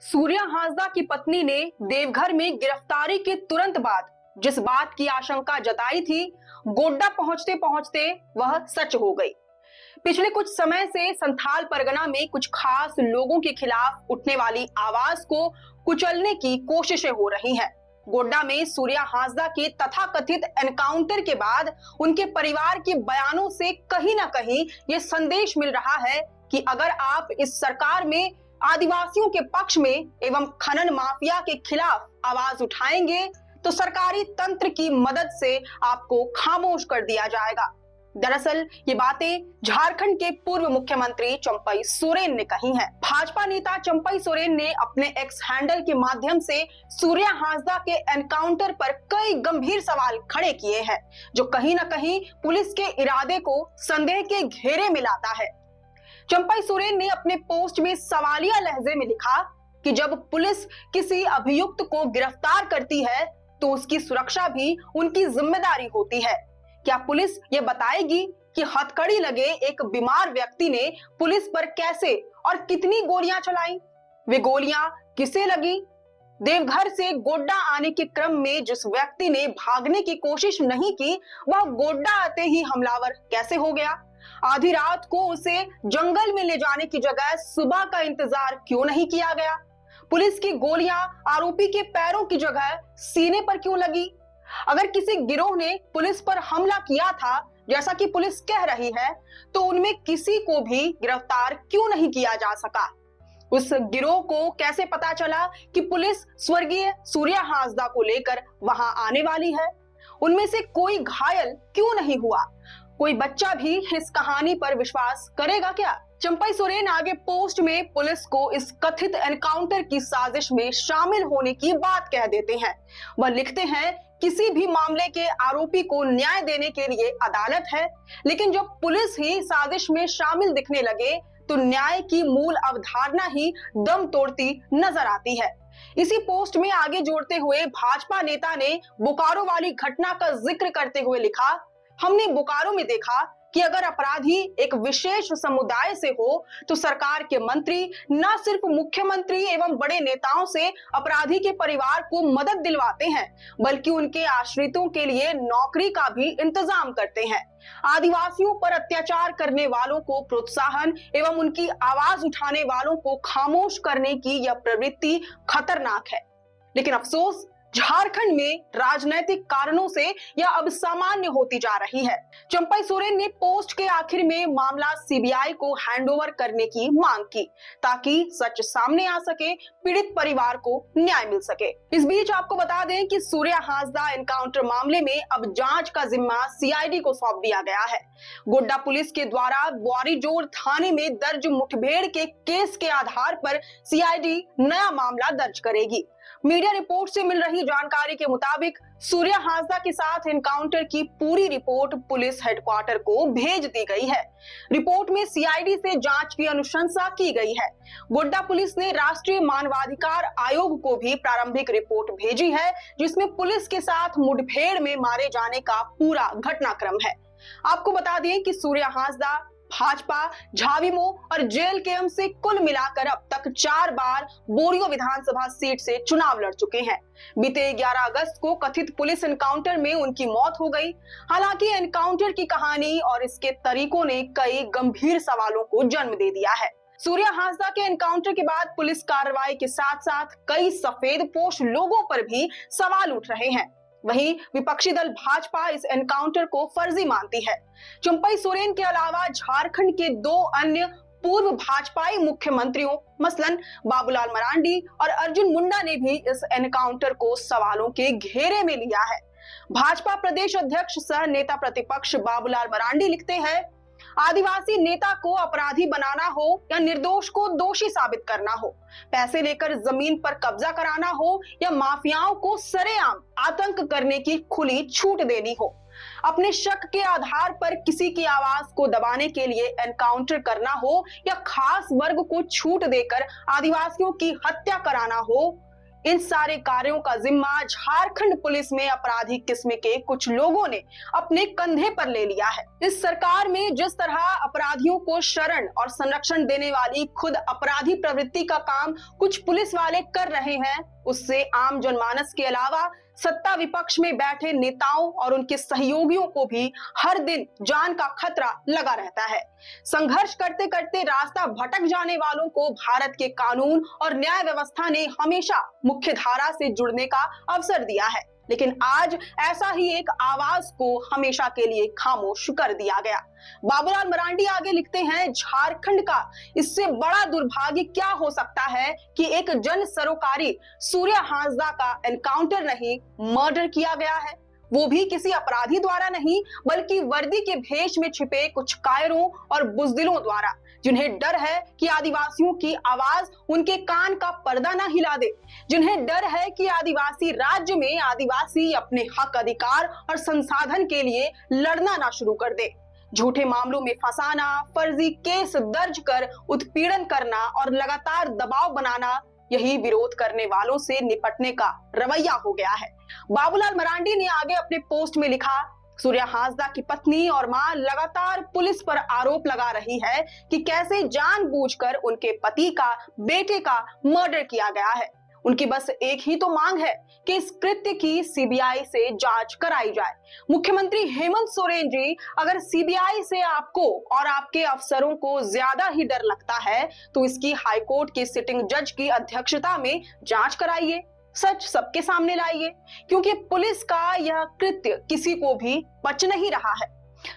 सूर्या हांसदा की पत्नी ने देवघर में गिरफ्तारी के तुरंत बाद जिस बात की आशंका जताई थी, गोड्डा पहुंचते पहुंचते वह सच हो गई। पिछले कुछ समय से संथाल परगना में कुछ खास लोगों के खिलाफ उठने वाली आवाज को कुचलने की कोशिशें हो रही हैं। गोड्डा में सूर्या हांसदा के तथाकथित एनकाउंटर के बाद उनके परिवार के बयानों से कहीं ना कहीं ये संदेश मिल रहा है कि अगर आप इस सरकार में आदिवासियों के पक्ष में एवं खनन माफिया के खिलाफ आवाज उठाएंगे तो सरकारी तंत्र की मदद से आपको खामोश कर दिया जाएगा। दरअसल ये बातें झारखंड के पूर्व मुख्यमंत्री चंपई सोरेन ने कही हैं। भाजपा नेता चंपई सोरेन ने अपने एक्स हैंडल के माध्यम से सूर्या हांसदा के एनकाउंटर पर कई गंभीर सवाल खड़े किए हैं, जो कहीं ना कहीं पुलिस के इरादे को संदेह के घेरे में लाता है। चंपई सोरेन ने अपने पोस्ट में सवालिया लहजे में लिखा कि जब पुलिस किसी अभियुक्त को गिरफ्तार करती है तो उसकी सुरक्षा भी उनकी जिम्मेदारी होती है। क्या पुलिस ये बताएगी कि हथकड़ी लगे एक बीमार व्यक्ति ने पुलिस पर कैसे और कितनी गोलियां चलाई? वे गोलियां किसे लगी? देवघर से गोड्डा आने के क्रम में जिस व्यक्ति ने भागने की कोशिश नहीं की, वह गोड्डा आते ही हमलावर कैसे हो गया? आधी रात को उसे जंगल में ले जाने की जगह सुबह का इंतजार क्यों नहीं किया गया? पुलिस की गोलियां आरोपी के पैरों की जगह सीने पर क्यों लगी? अगर किसी गिरोह ने पुलिस पर हमला किया था, जैसा कि पुलिस कह रही है, तो उनमें किसी को भी गिरफ्तार क्यों नहीं किया जा सका? उस गिरोह को कैसे पता चला कि पुलिस स्वर्गीय सूर्या हांसदा को लेकर वहां आने वाली है? उनमें से कोई घायल क्यों नहीं हुआ? कोई बच्चा भी इस कहानी पर विश्वास करेगा क्या? चंपई सोरेन आगे पोस्ट में पुलिस को इस कथित एनकाउंटर की साजिश में शामिल होने की बात कह देते हैं। वह लिखते हैं, किसी भी मामले के आरोपी को न्याय देने के लिए अदालत है, लेकिन जब पुलिस ही साजिश में शामिल दिखने लगे तो न्याय की मूल अवधारणा ही दम तोड़ती नजर आती है। इसी पोस्ट में आगे जोड़ते हुए भाजपा नेता ने बोकारो वाली घटना का जिक्र करते हुए लिखा, हमने बोकारो में देखा कि अगर अपराधी एक विशेष समुदाय से हो तो सरकार के मंत्री न सिर्फ मुख्यमंत्री एवं बड़े नेताओं से अपराधी के परिवार को मदद दिलवाते हैं, बल्कि उनके आश्रितों के लिए नौकरी का भी इंतजाम करते हैं। आदिवासियों पर अत्याचार करने वालों को प्रोत्साहन एवं उनकी आवाज उठाने वालों को खामोश करने की यह प्रवृत्ति खतरनाक है। लेकिन अफसोस, झारखंड में राजनीतिक कारणों से यह अब सामान्य होती जा रही है। चंपई सोरेन ने पोस्ट के आखिर में मामला सीबीआई को हैंडओवर करने की मांग की ताकि सच सामने आ सके, पीड़ित परिवार को न्याय मिल सके। इस बीच आपको बता दें कि सूर्या हांसदा एनकाउंटर मामले में अब जांच का जिम्मा सीआईडी को सौंप दिया गया है। गोड्डा पुलिस के द्वारा ग्वारीजोर थाने में दर्ज मुठभेड़ के केस के आधार पर सीआईडी नया मामला दर्ज करेगी। मीडिया रिपोर्ट से मिल रही जानकारी के मुताबिक सूर्या हांसदा के साथ एनकाउंटर की पूरी रिपोर्ट पुलिस हेडक्वार्टर को भेज दी गई है। रिपोर्ट में सीआईडी से जांच की अनुशंसा की गई है। गोड्डा पुलिस ने राष्ट्रीय मानवाधिकार आयोग को भी प्रारंभिक रिपोर्ट भेजी है, जिसमें पुलिस के साथ मुठभेड़ में मारे जाने का पूरा घटनाक्रम है। आपको बता दें कि सूर्या हांसदा भाजपा, झाविमो और जेएलकेएम से कुल मिलाकर अब तक 4 बार बोरियो विधानसभा सीट से चुनाव लड़ चुके हैं। बीते 11 अगस्त को कथित पुलिस एनकाउंटर में उनकी मौत हो गई। हालांकि एनकाउंटर की कहानी और इसके तरीकों ने कई गंभीर सवालों को जन्म दे दिया है। सूर्या हांसदा के एनकाउंटर के बाद पुलिस कार्रवाई के साथ साथ कई सफेदपोश लोगों पर भी सवाल उठ रहे हैं। वहीं विपक्षी दल भाजपा इस एनकाउंटर को फर्जी मानती है। चंपई सोरेन के अलावा झारखंड के 2 अन्य पूर्व भाजपाई मुख्यमंत्रियों मसलन बाबूलाल मरांडी और अर्जुन मुंडा ने भी इस एनकाउंटर को सवालों के घेरे में लिया है। भाजपा प्रदेश अध्यक्ष सह नेता प्रतिपक्ष बाबूलाल मरांडी लिखते हैं, आदिवासी नेता को अपराधी बनाना हो या निर्दोष को दोषी साबित करना हो, पैसे लेकर जमीन पर कब्जा कराना हो या माफियाओं को सरेआम आतंक करने की खुली छूट देनी हो, अपने शक के आधार पर किसी की आवाज को दबाने के लिए एनकाउंटर करना हो या खास वर्ग को छूट देकर आदिवासियों की हत्या कराना हो, इन सारे कार्यों का जिम्मा झारखंड पुलिस में अपराधी किस्म के कुछ लोगों ने अपने कंधे पर ले लिया है। इस सरकार में जिस तरह अपराधियों को शरण और संरक्षण देने वाली खुद अपराधी प्रवृत्ति का काम कुछ पुलिस वाले कर रहे हैं, उससे आम जनमानस के अलावा सत्ता विपक्ष में बैठे नेताओं और उनके सहयोगियों को भी हर दिन जान का खतरा लगा रहता है। संघर्ष करते करते रास्ता भटक जाने वालों को भारत के कानून और न्याय व्यवस्था ने हमेशा मुख्य धारा से जुड़ने का अवसर दिया है, लेकिन आज ऐसा ही एक आवाज को हमेशा के लिए खामोश कर दिया गया। बाबूलाल मरांडी आगे लिखते हैं, झारखंड का इससे बड़ा दुर्भाग्य क्या हो सकता है कि एक जन सरोकारी सूर्या हांसदा का एनकाउंटर नहीं, मर्डर किया गया है, वो भी किसी अपराधी द्वारा नहीं बल्कि वर्दी के भेष में छिपे कुछ कायरों और बुजदिलों द्वारा, जिन्हें डर है कि आदिवासियों की आवाज उनके कान का पर्दा ना हिला दे, जिन्हें डर है कि आदिवासी राज्य में आदिवासी अपने हक अधिकार और संसाधन के लिए लड़ना ना शुरू कर दे। झूठे मामलों में फंसाना, फर्जी केस दर्ज कर उत्पीड़न करना और लगातार दबाव बनाना, यही विरोध करने वालों से निपटने का रवैया हो गया है। बाबूलाल मरांडी ने आगे अपने पोस्ट में लिखा, सूर्या हांसदा की पत्नी और मां लगातार पुलिस पर आरोप लगा रही है कि कैसे जानबूझकर उनके पति का, बेटे का मर्डर किया गया है। उनकी बस एक ही तो मांग है कि इस कृत्य की सीबीआई से जांच कराई जाए। मुख्यमंत्री हेमंत सोरेन जी, अगर सीबीआई से आपको और आपके अफसरों को ज्यादा ही डर लगता है तो इसकी हाईकोर्ट के सिटिंग जज की अध्यक्षता में जांच कराइए, सच सबके सामने लाइए, क्योंकि पुलिस का यह कृत्य किसी को भी बच नहीं रहा है।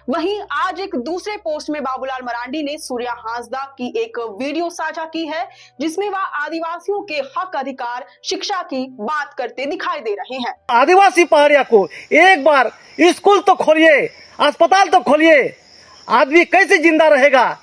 वहीं आज एक दूसरे पोस्ट में बाबूलाल मरांडी ने सूर्या हांसदा की एक वीडियो साझा की है, जिसमें वह आदिवासियों के हक अधिकार, शिक्षा की बात करते दिखाई दे रहे हैं। आदिवासी पहाड़िया को एक बार स्कूल तो खोलिए, अस्पताल तो खोलिए, आदमी कैसे जिंदा रहेगा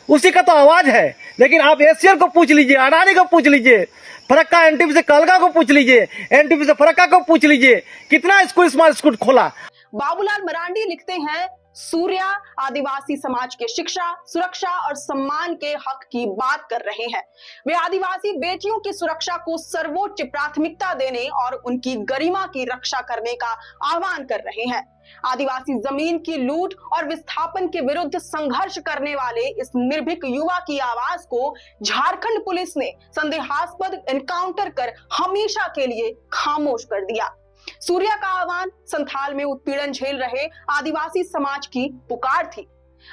उसी का तो आवाज है। लेकिन आप एशियर को पूछ लीजिए, अडानी को पूछ लीजिए, फरक्का एनटीपी से कलगा को पूछ लीजिए, एनटीपी से फरक्का को पूछ लीजिए, कितना स्कूल स्मार्ट स्कूल खोला। बाबूलाल मरांडी लिखते हैं, सूर्या आदिवासी समाज के शिक्षा, सुरक्षा और सम्मान के हक की बात कर रहे हैं। वे आदिवासी बेटियों की सुरक्षा को सर्वोच्च प्राथमिकता देने और उनकी गरिमा की रक्षा करने का आह्वान कर रहे हैं। आदिवासी जमीन की लूट और विस्थापन के विरुद्ध संघर्ष करने वाले इस निर्भीक युवा की आवाज को झारखंड पुलिस ने संदेहास्पद एनकाउंटर कर हमेशा के लिए खामोश कर दिया। सूर्या का आह्वान संथाल में उत्पीड़न झेल रहे आदिवासी समाज की पुकार थी।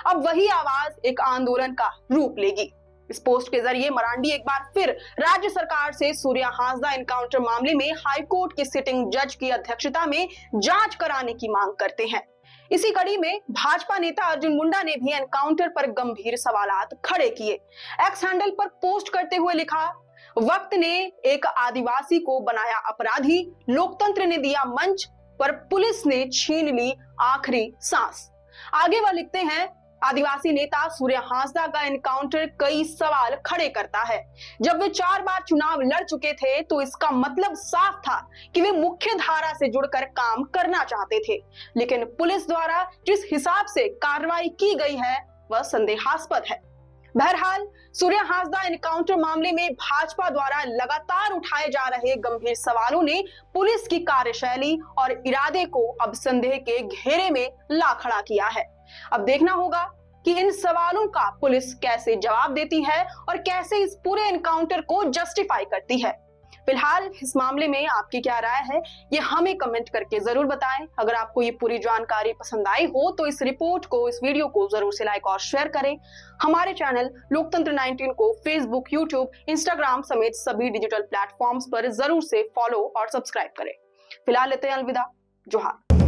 अब वही आवाज एक आंदोलन का रूप लेगी। इस पोस्ट के जरिए मरांडी एक बार फिर राज्य सरकार से सूर्या हांसदा एनकाउंटर मामले में हाईकोर्ट के सिटिंग जज की अध्यक्षता में जांच कराने की मांग करते हैं। इसी कड़ी में भाजपा नेता अर्जुन मुंडा ने भी एनकाउंटर पर गंभीर सवालात खड़े किए। एक्स हैंडल पर पोस्ट करते हुए लिखा, वक्त ने एक आदिवासी को बनाया अपराधी, लोकतंत्र ने दिया मंच, पर पुलिस ने छीन ली आखिरी सांस। आगे वह लिखते हैं, आदिवासी नेता सूर्या हांसदा का एनकाउंटर कई सवाल खड़े करता है। जब वे 4 बार चुनाव लड़ चुके थे तो इसका मतलब साफ था कि वे मुख्य धारा से जुड़कर काम करना चाहते थे, लेकिन पुलिस द्वारा जिस हिसाब से कार्रवाई की गई है वह संदेहास्पद है। बहरहाल सूर्या हांसदा एनकाउंटर मामले में भाजपा द्वारा लगातार उठाए जा रहे गंभीर सवालों ने पुलिस की कार्यशैली और इरादे को अब संदेह के घेरे में ला खड़ा किया है। अब देखना होगा कि इन सवालों का पुलिस कैसे जवाब देती है और कैसे इस पूरे एनकाउंटर को जस्टिफाई करती है। फिलहाल इस मामले में आपकी क्या राय है, ये हमें कमेंट करके जरूर बताएं। अगर आपको ये पूरी जानकारी पसंद आई हो तो इस रिपोर्ट को, इस वीडियो को जरूर से लाइक और शेयर करें। हमारे चैनल लोकतंत्र 19 को फेसबुक, यूट्यूब, इंस्टाग्राम समेत सभी डिजिटल प्लेटफॉर्म्स पर जरूर से फॉलो और सब्सक्राइब करें। फिलहाल लेते हैं अलविदा। जोहार।